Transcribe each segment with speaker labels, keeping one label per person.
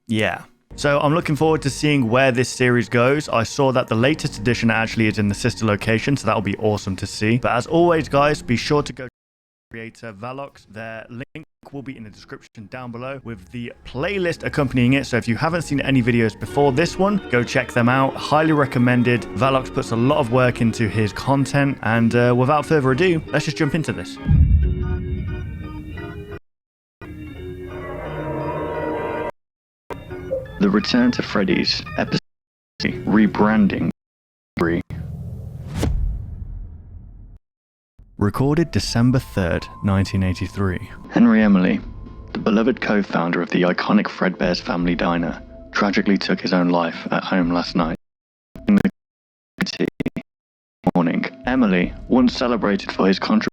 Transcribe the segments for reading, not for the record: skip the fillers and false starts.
Speaker 1: Yeah. So I'm looking forward to seeing where this series goes. I saw that the latest edition actually is in the sister location, so that'll be awesome to see. But as always, guys, be sure to go to creator Valox. Their link will be in the description down below with the playlist accompanying it. So if you haven't seen any videos before this one, go check them out. Highly recommended. Valox puts a lot of work into his content. And without further ado, let's just jump into this. The Return to Freddy's episode rebranding. Recorded December 3rd, 1983. Henry Emily, the beloved co-founder of the iconic Fredbear's Family Diner, tragically took his own life at home last night. In the morning, Emily, once celebrated for his contribution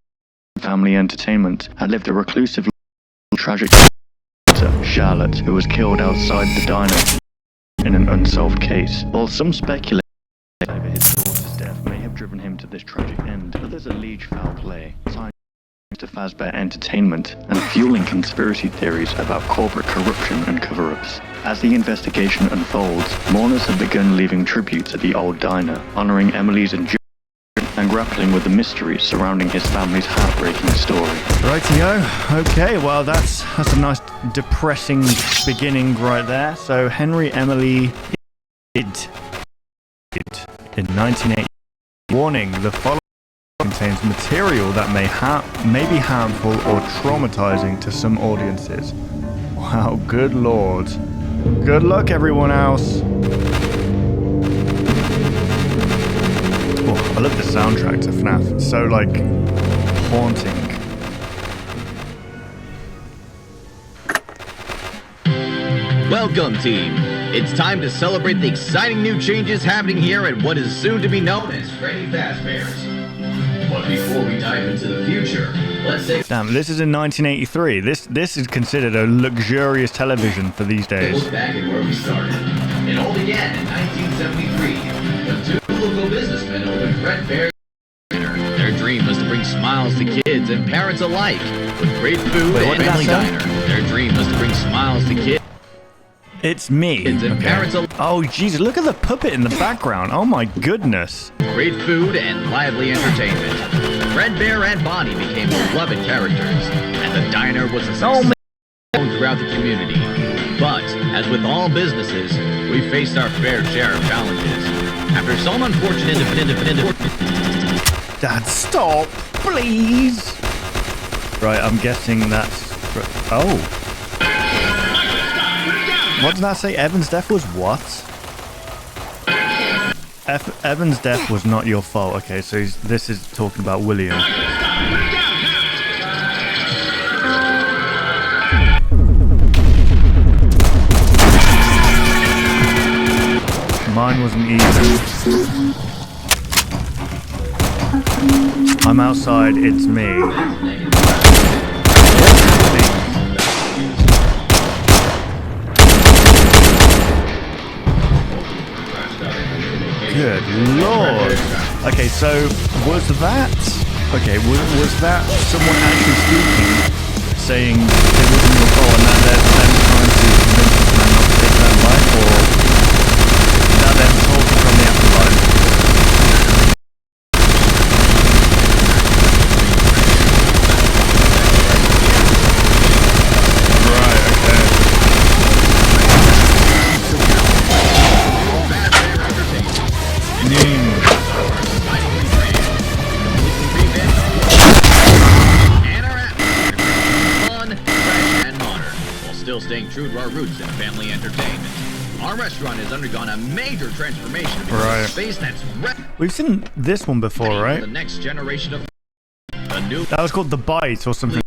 Speaker 1: to family entertainment, had lived a reclusive, tragic Charlotte, who was killed outside the diner in an unsolved case. While some speculate over his daughter's death may have driven him to this tragic end, others allege foul play, tying to Fazbear Entertainment and fueling conspiracy theories about corporate corruption and cover-ups. As the investigation unfolds, mourners have begun leaving tributes at the old diner, honoring Emily's endurance and grappling with the mysteries surrounding his family's heartbreaking story. Rightio. Okay, well that's a nice depressing beginning right there. So Henry Emily died in 1980. Warning: the following contains material that may be harmful or traumatizing to some audiences. Wow, good lord. Good luck, everyone else. Oh, I love the soundtrack to FNAF. It's so, like, haunting.
Speaker 2: Welcome, team. It's time to celebrate the exciting new changes happening here at what is soon to be known as Freddy Fazbear's. But before we dive into the future, let's take...
Speaker 1: Damn, this is in 1983. This is considered a luxurious television for these days.
Speaker 2: Look back at where we started. It all began in 1973. Two local businessmen opened Fredbear's Diner. Their dream was to bring smiles to kids and parents alike with great food and family diner. Their dream was to bring smiles to kids.
Speaker 1: It's me.
Speaker 2: And parents alike.
Speaker 1: Oh, Jesus, look at the puppet in the background. Oh, my goodness.
Speaker 2: Great food and lively entertainment. Fredbear and Bonnie became beloved characters, and the diner was a success throughout the community. But, as with all businesses, we faced our fair share of challenges. After some unfortunate
Speaker 1: Dad, stop, please. Right, I'm guessing that's... Oh. What did that say? Evan's death was what? Evan's death was not your fault. Okay, so this is talking about William. Mine wasn't either. I'm outside, it's me. Good lord. Okay, so was that... Okay, was that someone actually speaking, saying it wasn't your fault and that they're them trying to convince this man not to take their life, or is that them talking from the afterlife? Right, okay.
Speaker 2: Staying true to our roots in family entertainment. Our restaurant has undergone a major transformation to become a space that's
Speaker 1: We've seen this one before, right?
Speaker 2: The next generation of the new
Speaker 1: that was called The Bite or something.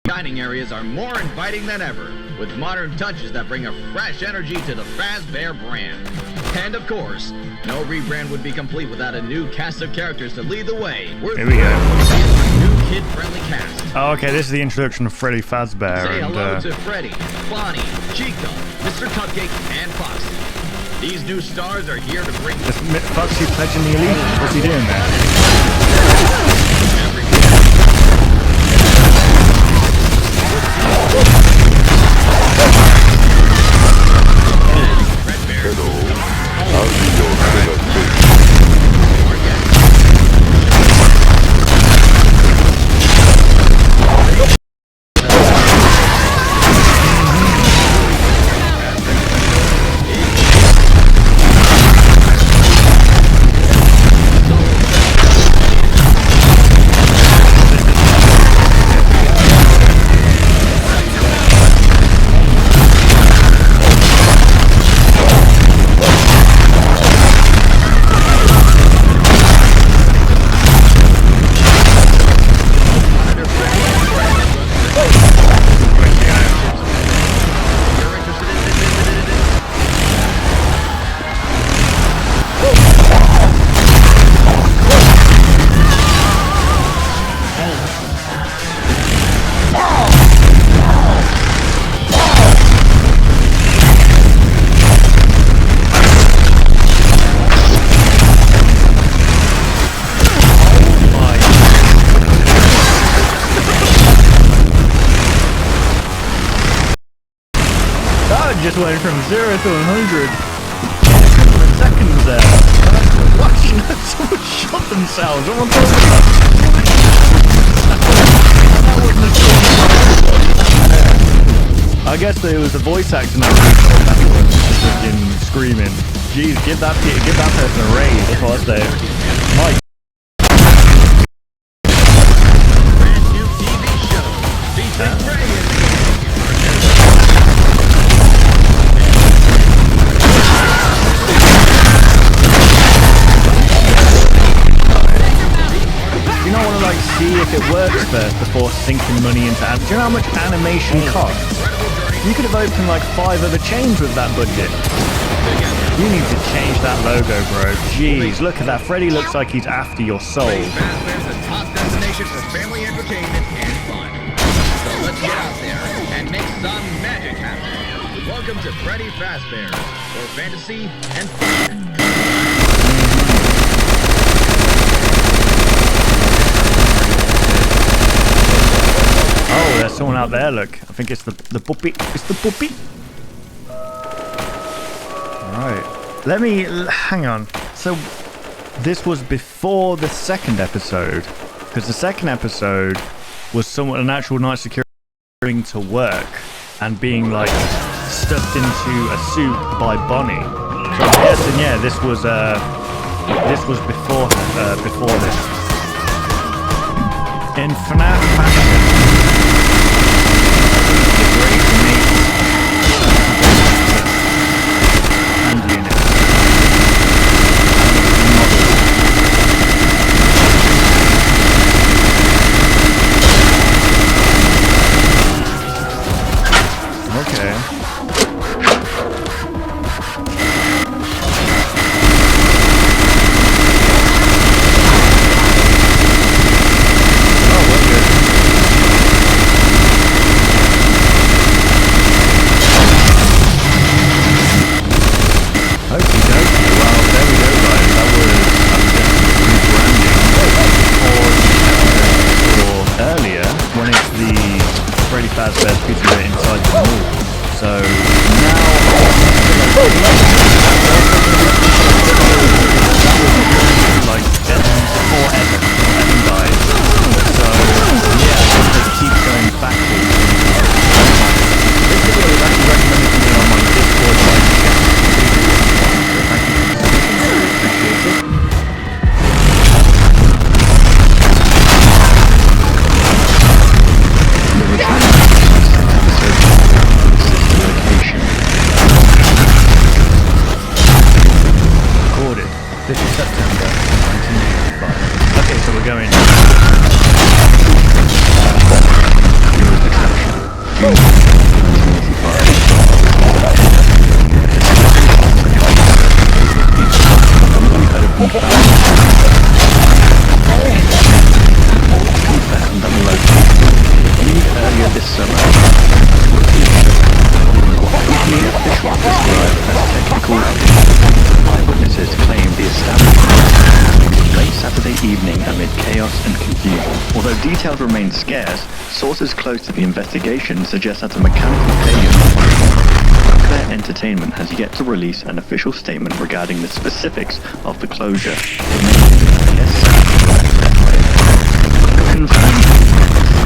Speaker 2: Dining areas are more inviting than ever, with modern touches that bring a fresh energy to the Fazbear brand. And of course, no rebrand would be complete without a new cast of characters to lead the way.
Speaker 1: Here we go.
Speaker 2: New kid-friendly cast.
Speaker 1: Oh, okay, this is the introduction of Freddy Fazbear.
Speaker 2: Say hello to Freddy, Bonnie, Chica, Mr. Cupcake, and Foxy. These new stars are here to bring...
Speaker 1: Is Foxy pledging the allegiance? What's he doing there? just went from 0 to 100 in a couple of seconds there. Watching someone shot themselves. What am I talking about? That wasn't a I guess there was a voice actor that really shot backwards, freaking screaming. Jeez, give that person a raise. That's what I say. Mike.
Speaker 2: Brand new TV show featuring Ray in the
Speaker 1: You don't want to like see if it works first before sinking money into ads. Do you know how much animation costs? You could have opened like 5 other chains with that budget. You need to change that logo, bro. Jeez, look at that. Freddy looks like he's after your soul.
Speaker 2: Fazbear's a top destination for family entertainment and fun. So let's get out there and make some magic happen. Welcome to Freddy Fazbear, for fantasy and fun.
Speaker 1: Oh, there's someone out there, look. I think it's the puppy. It's the puppy. Alright. Hang on. So, this was before the second episode. Because the second episode was an actual night security going to work and being, like, stuffed into a suit by Bonnie. So I'm guessing, yeah, this was before this. In FNAF fashion. Fazbear's Pizzeria inside the mall. So now like forever guys. So yeah, they keep going backwards. This video was actually recommended to me on my Discord by so thank you for appreciate it. Recorded 5th September 1985. Okay, so we're going. Here's the caption. June 1985. Earlier this summer, the official described as technical eyewitnesses claimed the establishment happened late Saturday evening amid chaos and confusion. Although details remain scarce, sources close to the investigation suggest that a mechanical failure. Claire Entertainment has yet to release an official statement regarding the specifics of the closure. Confirmed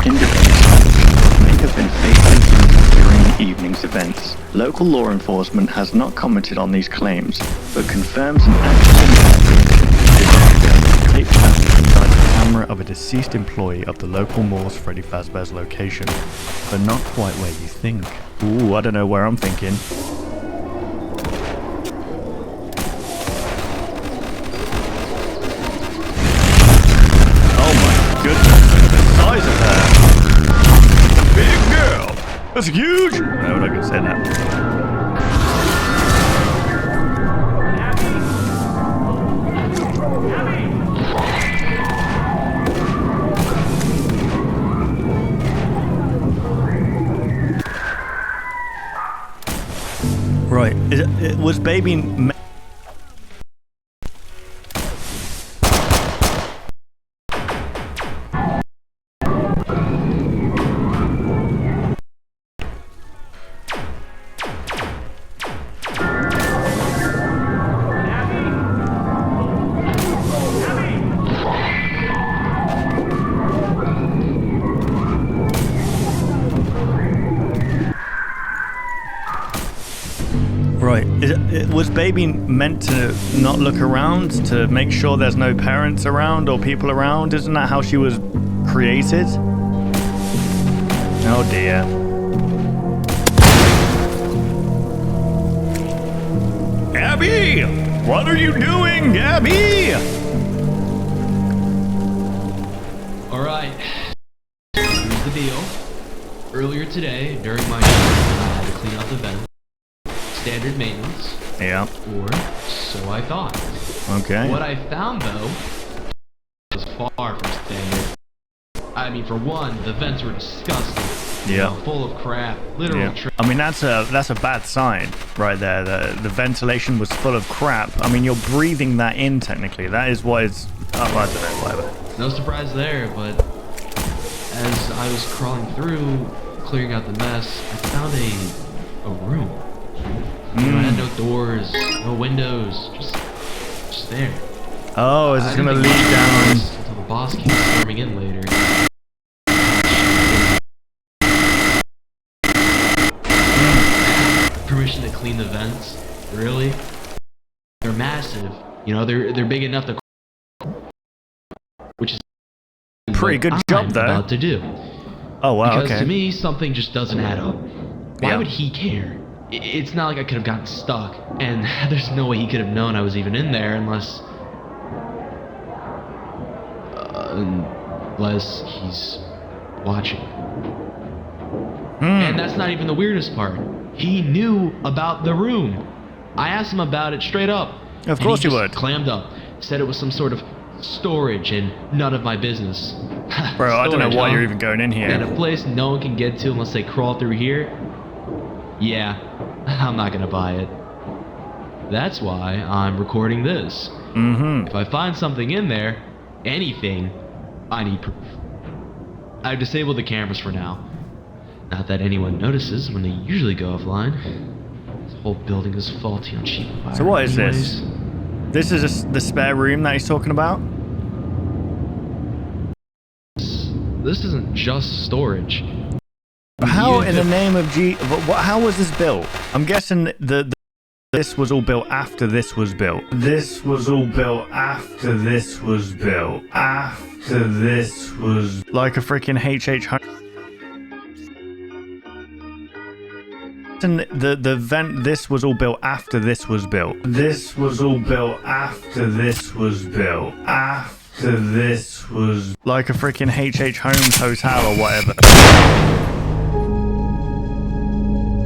Speaker 1: individuals may have been fatally injured during the evening's events. Local law enforcement has not commented on these claims, but confirms an tape found inside the camera of a deceased employee of the local mall's Freddy Fazbear's location, but not quite where you think. Ooh, I don't know where I'm thinking. Oh my goodness, the size of her! Big girl! That's huge! No, we're not gonna say that. Right, it was baby... Right. Was baby meant to not look around to make sure there's no parents around or people around? Isn't that how she was created? Oh dear. Abby! What are you doing, Abby?
Speaker 3: Alright. Here's the deal. Earlier today, during my shift, I had to clean out the vent. Standard maintenance.
Speaker 1: Yeah.
Speaker 3: Or so I thought.
Speaker 1: Okay.
Speaker 3: What I found, though, was far from standard. I mean, for one, the vents were disgusting.
Speaker 1: Yeah.
Speaker 3: You know, full of crap. Literal
Speaker 1: Yeah. I mean, that's a bad sign right there. The ventilation was full of crap. I mean, you're breathing that in technically. That is what is... Oh, I don't know, whatever.
Speaker 3: No surprise there, but as I was crawling through, clearing out the mess, I found a room. You know, it had no doors, no windows, just there.
Speaker 1: Oh, is this gonna lead down?
Speaker 3: Until the boss came storming in later. Permission to clean the vents? Really? They're massive. You know, they're big enough to. Which is
Speaker 1: Pretty good job, though.
Speaker 3: About to do.
Speaker 1: Oh wow,
Speaker 3: Because
Speaker 1: okay.
Speaker 3: to me, something just doesn't add up. Why
Speaker 1: Yeah.
Speaker 3: would he care? It's not like I could have gotten stuck, and there's no way he could have known I was even in there unless he's watching. And that's not even the weirdest part. He knew about the room. I asked him about it straight up.
Speaker 1: Of
Speaker 3: and
Speaker 1: course
Speaker 3: he
Speaker 1: you
Speaker 3: just
Speaker 1: would.
Speaker 3: Clammed up. Said it was some sort of storage and none of my business.
Speaker 1: Bro, I don't know
Speaker 3: Storage,
Speaker 1: why
Speaker 3: huh?
Speaker 1: you're even going in here.
Speaker 3: And a place no one can get to unless they crawl through here? Yeah, I'm not gonna buy it. That's why I'm recording this.
Speaker 1: Mm-hmm.
Speaker 3: If I find something in there, anything, I need proof. I've disabled the cameras for now. Not that anyone notices when they usually go offline. This whole building is faulty on cheap wire.
Speaker 1: So what is this?
Speaker 3: anyways.
Speaker 1: This is the spare room that he's talking about?
Speaker 3: This isn't just storage.
Speaker 1: How in the name of how was this built? I'm guessing this was all built after this was built. This was all built after this was built. After this was... Like a freaking HH... The vent, this was all built after this was built. This was all built after this was built. After this was... Like a freaking HH Holmes hotel or whatever.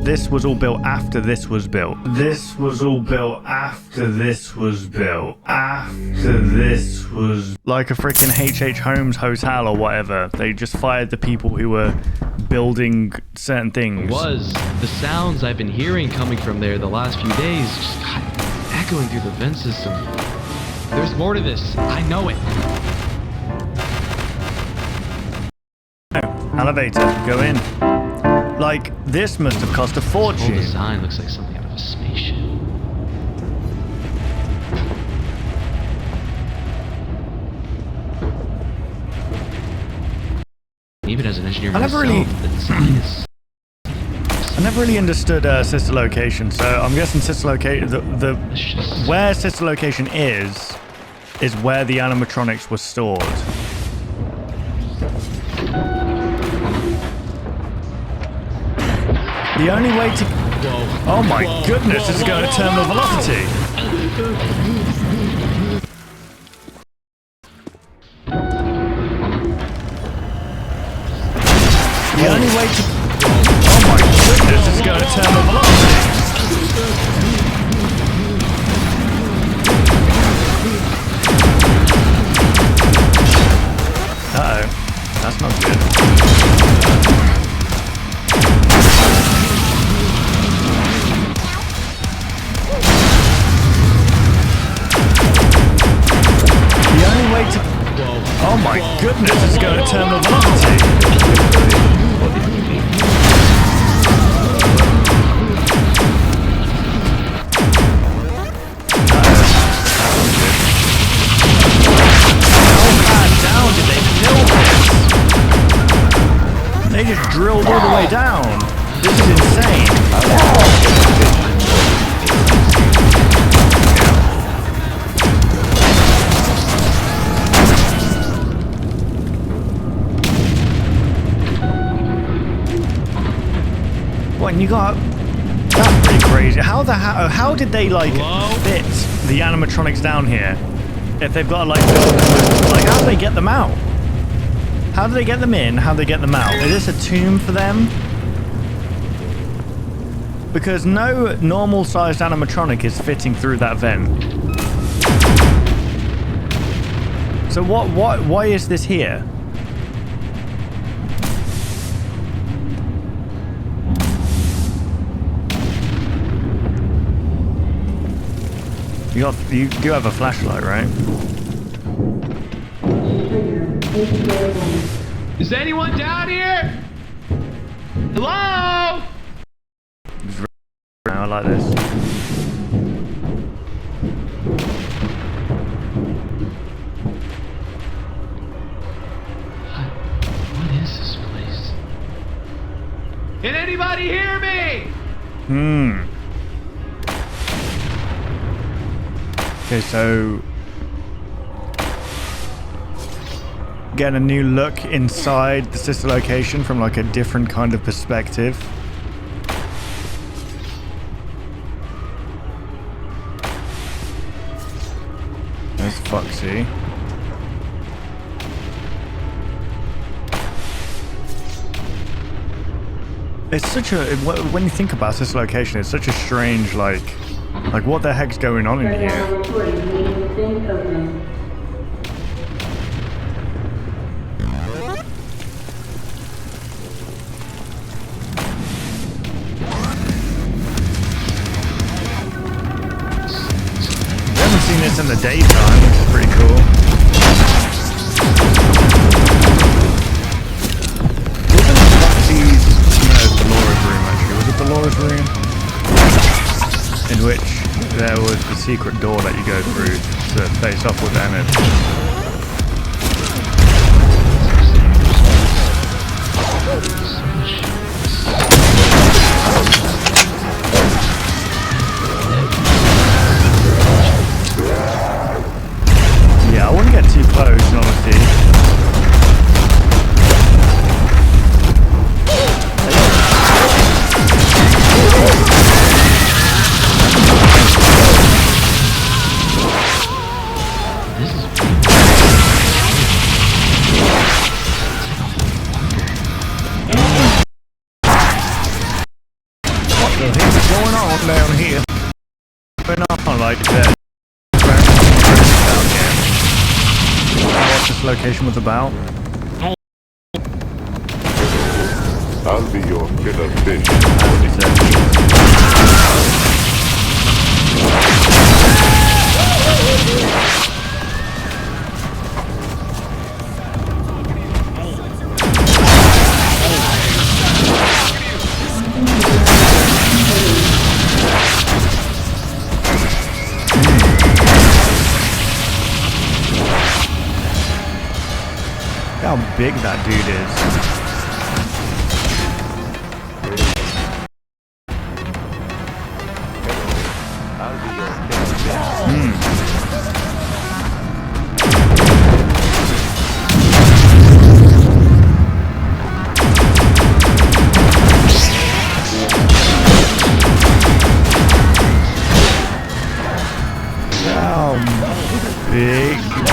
Speaker 1: This was all built after this was built. This was all built after this was built. After this was... Like a freaking HH Holmes hotel or whatever. They just fired the people who were building certain things.
Speaker 3: It was. The sounds I've been hearing coming from there the last few days just got echoing through the vent system. There's more to this. I know it.
Speaker 1: Elevator, go in. Like, this must have cost a
Speaker 3: The whole
Speaker 1: fortune.
Speaker 3: design looks like something out of a spaceship. Even as an engineer
Speaker 1: I never
Speaker 3: myself,
Speaker 1: really-
Speaker 3: the design is...
Speaker 1: I never really understood sister location, so I'm guessing sister location,
Speaker 3: It's just...
Speaker 1: where sister location is where the animatronics were stored. The only way to...
Speaker 3: Whoa.
Speaker 1: Oh my
Speaker 3: Whoa.
Speaker 1: goodness,
Speaker 3: Whoa,
Speaker 1: this is
Speaker 3: whoa,
Speaker 1: going to
Speaker 3: whoa,
Speaker 1: terminal
Speaker 3: whoa.
Speaker 1: velocity. The only way to... Oh my goodness, this is going to terminal velocity. Uh-oh. That's not good. The only way to... Oh my goodness, this is going to terminal velocity. They just drilled all the way down. This is insane. When you got... That's pretty crazy. How did they, like, fit the animatronics down here? If they've got to, like, build them, like, how do they get them out? How do they get them in? How do they get them out? Is this a tomb for them? Because no normal-sized animatronic is fitting through that vent. So why is this here? You do have a flashlight, right?
Speaker 3: Is anyone down here? Hello?
Speaker 1: I like this.
Speaker 3: What is this place? Can anybody hear me?
Speaker 1: Okay, so getting a new look inside the sister location from like a different kind of perspective. There's Foxy. It's such a, when you think about this location, it's such a strange, like what the heck's going on in here? We haven't seen this in the daytime, which is pretty cool. Wasn't Foxy's, no, Dolores' room actually. Was it Dolores' room? In which there was the secret door that you go through to face off with Emmett. Yeah, I wouldn't get too close, in honesty. Down here. Going on like that. What this location was about.
Speaker 4: I'll be your killer fish.
Speaker 1: Look how big that dude is. How big that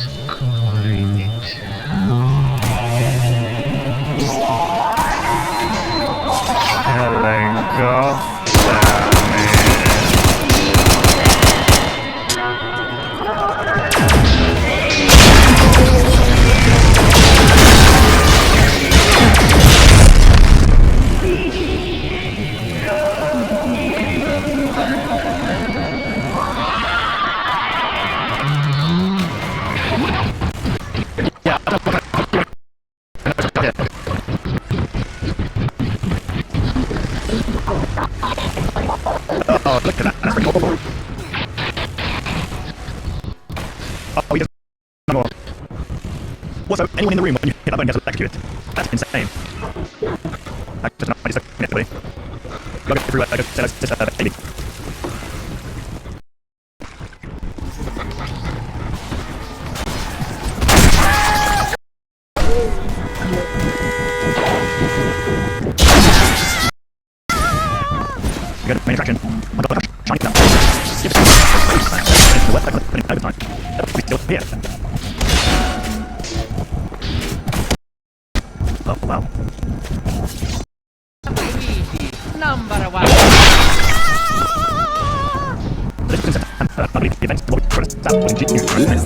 Speaker 1: dude is. anyone in the room when you hit that button gets electrocuted. That's insane. That's just not just everybody. Gotta go through this baby. You got main attraction. On top of the shiny stuff. Skip it. The west side of the time. We still here. Oh, wow.
Speaker 5: Number one.
Speaker 1: This is public events for the staff of engineering.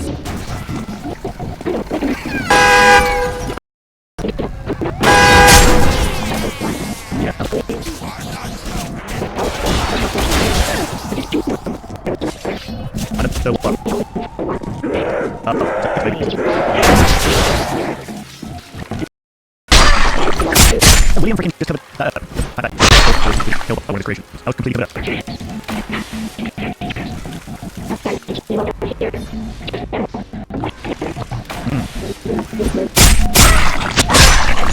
Speaker 1: William freaking just covered that killed by creation. I was completely covered up.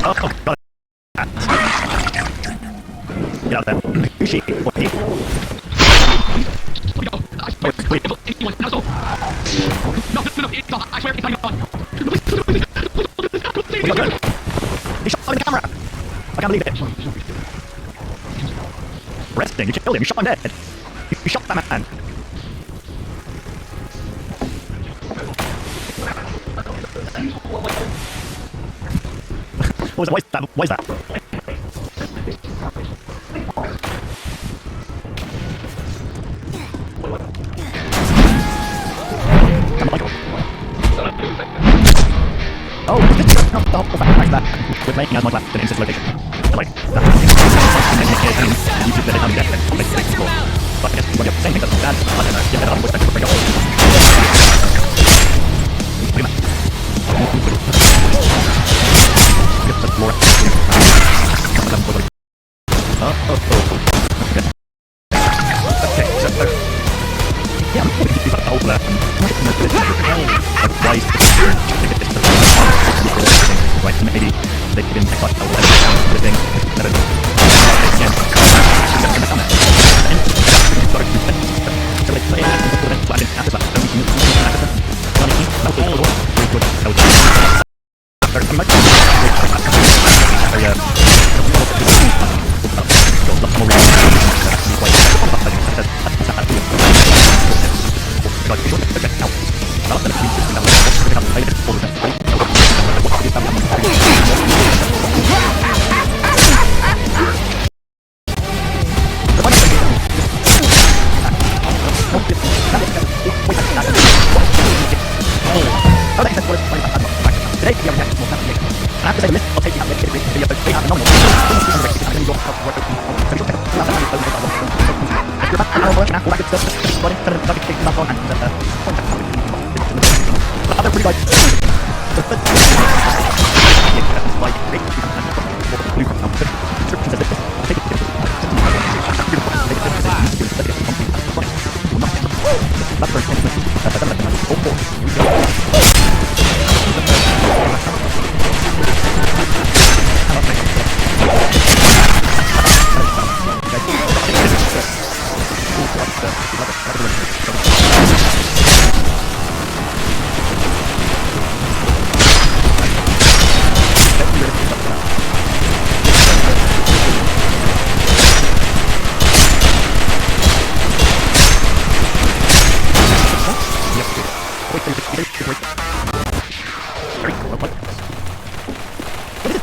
Speaker 1: Oh, God. Get out of there. Who's she? What, he? He shot him in the camera! I can't believe it. Resting, you killed him, you shot him dead. You shot that man. What was that? What is that? Oh, this is not the whole fact that we're making as much left than insist location. Like, that's you should let it come death and make it cool. But I guess when you're saying things that's bad, I don't know, give it up, what's that for your get the floor. Okay, so yeah, I'm going to keep the whole right, maybe they didn't take like the thing.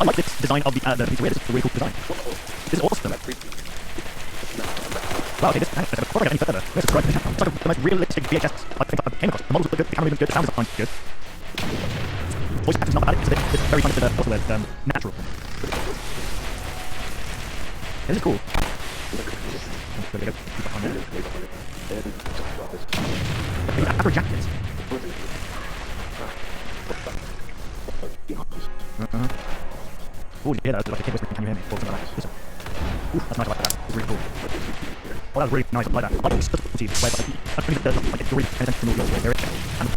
Speaker 1: I like this design of the piece of weird. This is a really cool design. This is awesome. Wow, okay, this before I get any further, let's describe this. It's like the most realistic VHS I think I've came across. The models look good, the camera movement good, the sound design good. Voice acting's not bad, it's very kind of also natural. This is cool. These Afro jackets. Oh, yeah, that's like a kid whispering, can you hear me? Or something like that. Listen. Ooh, that's nice, I like that. It's really cool. Oh, that's really nice, I like that. I like the subtleties, where like, I think that like, it's really paying attention to all the lyrics. And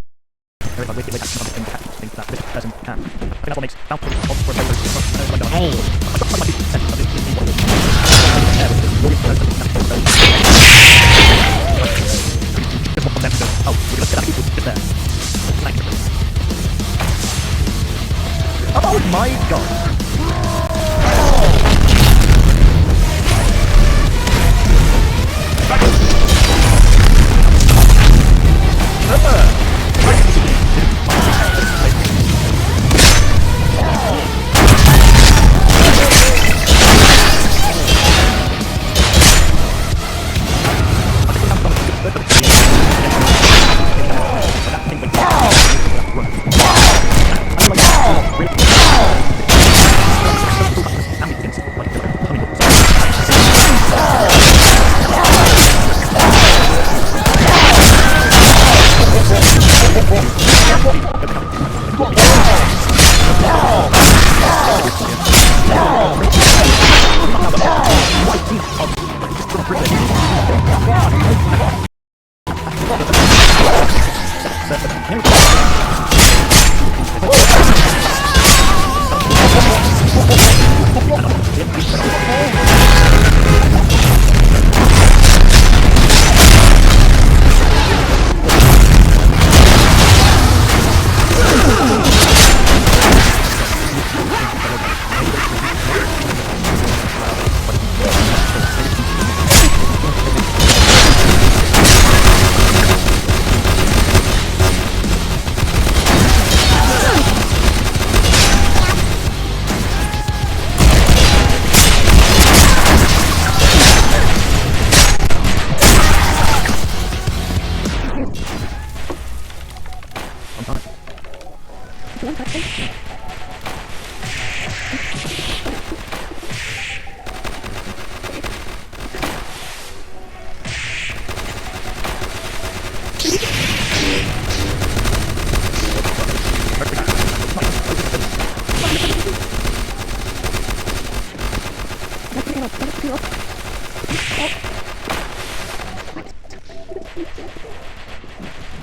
Speaker 6: Oh my god!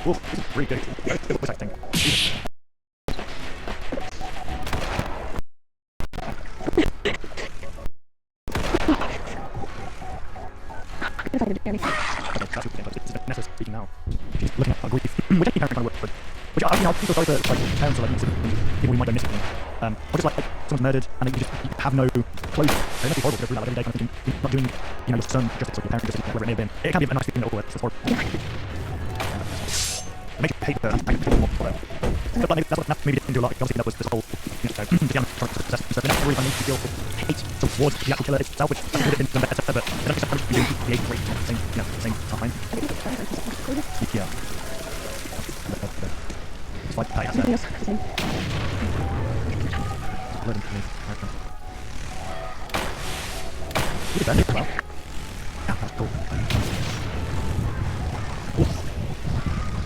Speaker 6: Whoa, this is really good. What's that thing? Speaking now. She's looking at ugly. Which actually kind of works, but which I feel sorry for like parents or like people who might go missing. Or just like someone's murdered and you have no closure. It must be horrible to go through that every day, kind of thinking you're not doing your son justice or your parent justice, whatever it may have been. It can be a nice feeling over it. It's horrible. It makes you hate the more for it. But like, that's what maybe didn't do a lot. Obviously that was this whole the young trying to possess stuff. They're not really finding to feel hate towards the actual killer itself, which could have been done better, but they're not just punishing you the age rate at the same time. Yeah. It's like that, yeah. Blood and police. You did that well. Yeah, that's cool.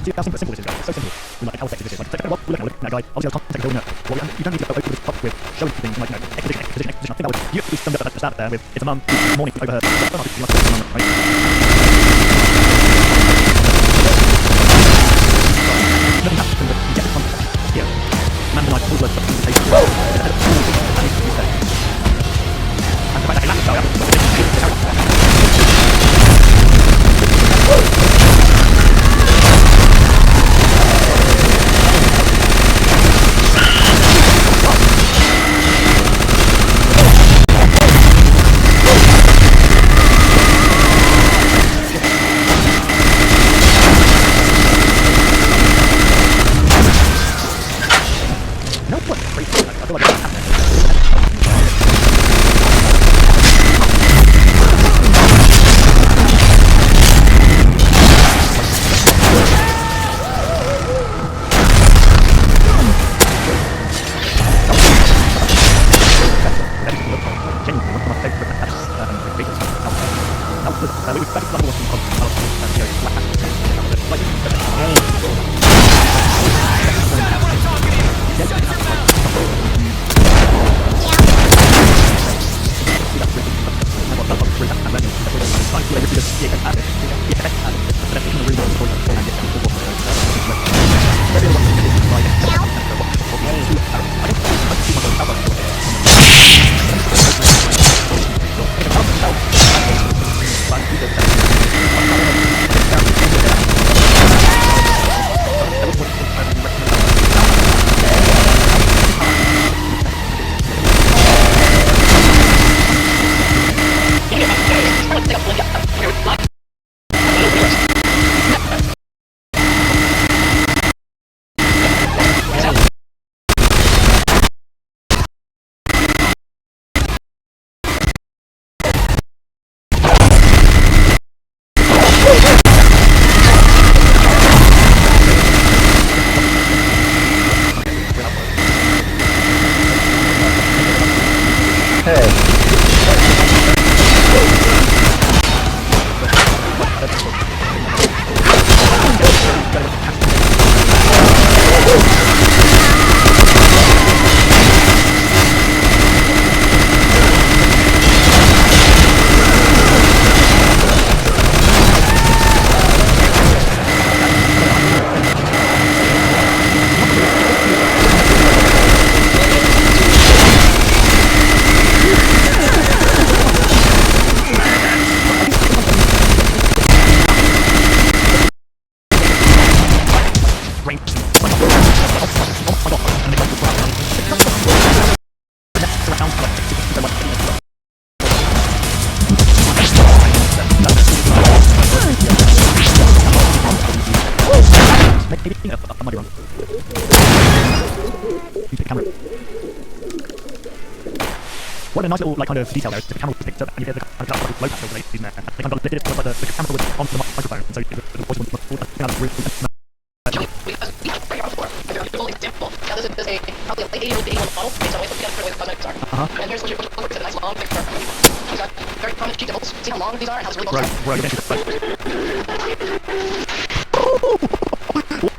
Speaker 6: See, how simple this is, guys. It's so simple. We're like, how effective this is. Like, well, we're looking at that guy. Obviously, the context going up. Well, you don't need to go over the top with showing things like, exposition. I think that was beautifully summed up at the start there with, it's a mum who's mourning over her. Nothing happens, but you get the context. Yeah. Man and I full blood stuff in the table. And the fact that he landed so I feel like I might be wrong. You pick camera. What a nice little like kind of detail there. The camera was picked up and you hear the kind of low pass overlay in there. And they kind of lifted it so like the camera was on the microphone, and so the voice was that's really
Speaker 7: Now this is a probably a late 80 model, based on what the other ways are. And here's what you look at a nice long thick fur. She's got very prominent cheek dimples. See how long these are and how it's really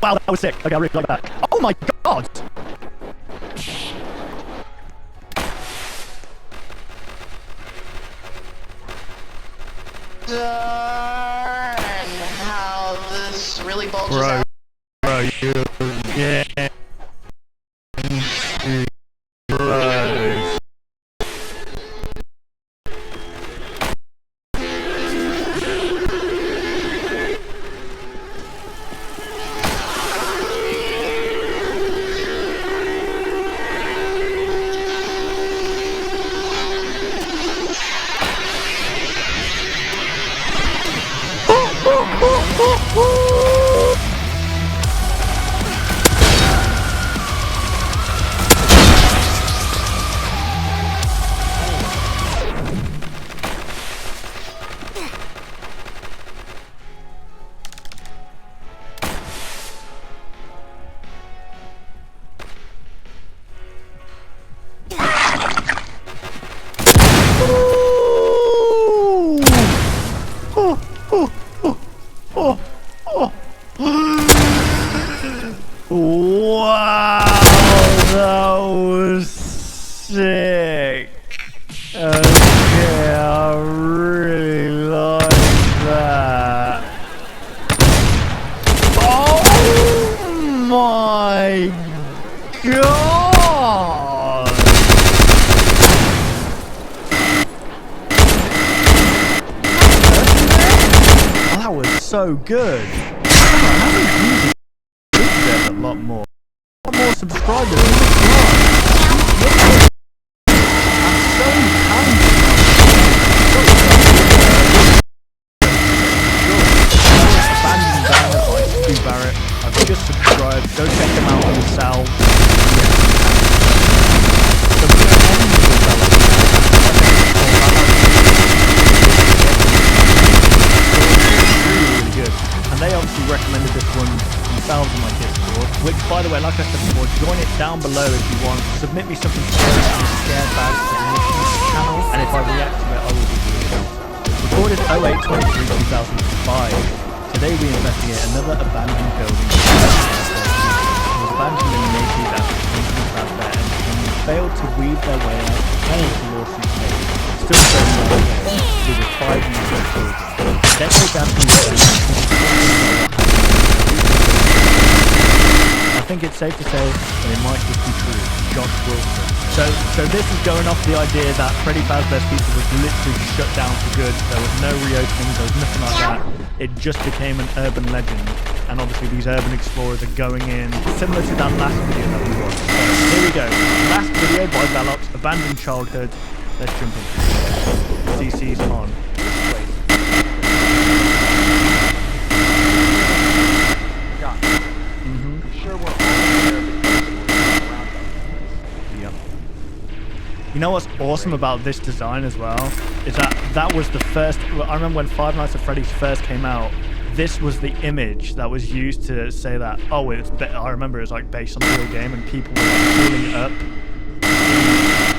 Speaker 6: wow, that was sick. Okay, I really like that. Oh my god!
Speaker 7: And how this really bulges out.
Speaker 6: Bro, you, yeah. Wow, that was sick. Okay, I really like that. Oh my god! Oh, that was so good. A lot more subscribers. I'm so talented. Barrett. I've just subscribed. Go check them out yourself. Really good. And they obviously recommended this one themselves in my Discord, which by the way, like I said before, join it down below if you want. Submit me something scary from the Scared Bad Submissions channel, and if I react to it, I will give you a shout. Recorded 08/23/2005. Today we investigate another abandoned building. It was abandoned in the 80s after Kingston Fazbear and King failed to weave their way out of the lawsuit case. Still going on with a 5-year building. Decades after the event, I think it's safe to say that it might just be true. Josh Wilson. So this is going off the idea that Freddy Fazbear's Pizza was literally shut down for good. There was no reopening, there was nothing like that. It just became an urban legend. And obviously these urban explorers are going in, similar to that last video that we watched. So here we go. Last video by Velox, Abandoned Childhood. Let's jump in. CC's on. You know what's awesome about this design as well? Is that was the first... I remember when Five Nights at Freddy's first came out, this was the image that was used to say that, oh, I remember it was like based on the real game, and people were calling up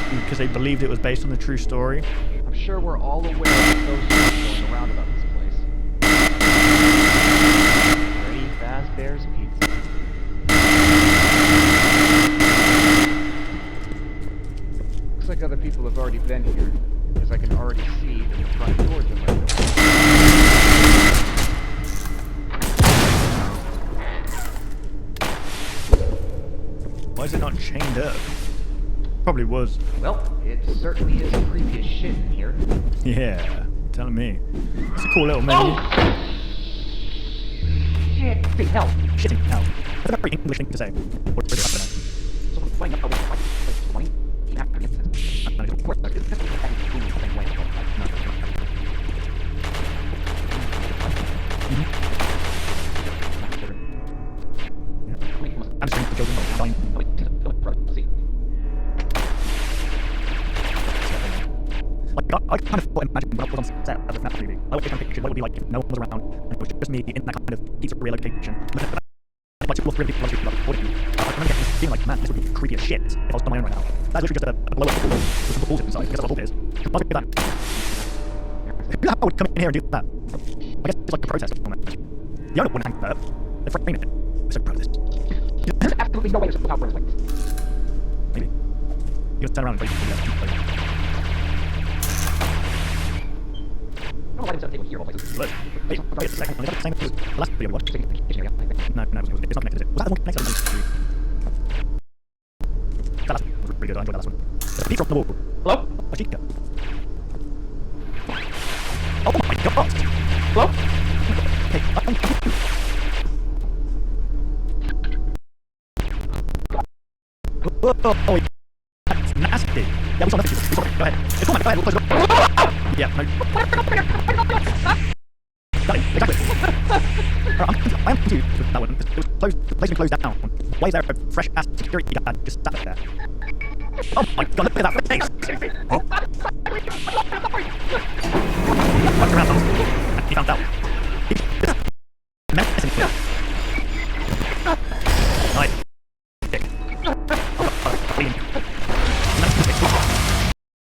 Speaker 6: the because they believed it was based on a true story.
Speaker 8: I'm sure we're all aware of those stories going around about this place. Freddy Fazbear's Pizza. Looks like other people have already been here, because I can already see that the front doors are left open.
Speaker 6: Why is it not chained up? Probably was.
Speaker 8: Well, it certainly is creepy as shit in here.
Speaker 6: Yeah, telling me. It's a cool little menu.
Speaker 8: Shit, big hell.
Speaker 6: Shit in hell. That's a very English thing to say. Or is it up to now?
Speaker 8: Someone's playing up over 20. Even after the incident.
Speaker 6: I'm just the children dying. Like, I kind of imagine when I was on set of the FNAF movie. I like to kind of picture what it would be like if no one was around and it was just me in that kind of pizzeria location. Like two or three people recording you. I remember feeling like, man, this would be creepy as shit if I was on my own right now. That's literally just a blow up ball with some balls inside, because that's what a hole is. I'll do that. Who the hell would come in here and do that? I guess it's like a protest moment. The owner wouldn't hang that up. They're framing it. It's a protest.
Speaker 8: There's absolutely no way to without this way.
Speaker 6: Maybe. You just turn around and wait for the
Speaker 8: I don't know why they table here of all places.
Speaker 6: Look, wait a second. Is that the same as the last video we watched? No, it's not connected, is it? Was that the one connected to the That last one was pretty good, I enjoyed that last one. There's a pizza on the wall.
Speaker 8: Hello?
Speaker 6: A chica. Oh my god!
Speaker 8: Hello?
Speaker 6: Hey, I'm confused. Oh, that's nasty. Yeah, we saw that picture. Go ahead. It's cool, man. Go ahead. We'll close it up. Yeah, no. Got it. Exactly. I am confused with that one. It was closed. The place was closed down. Why is there a fresh ass security guard just sat there? Oh my god, look at that face! Oh. Watch around, fellas. He found out. He's messing with it. Right. Dick. Oh,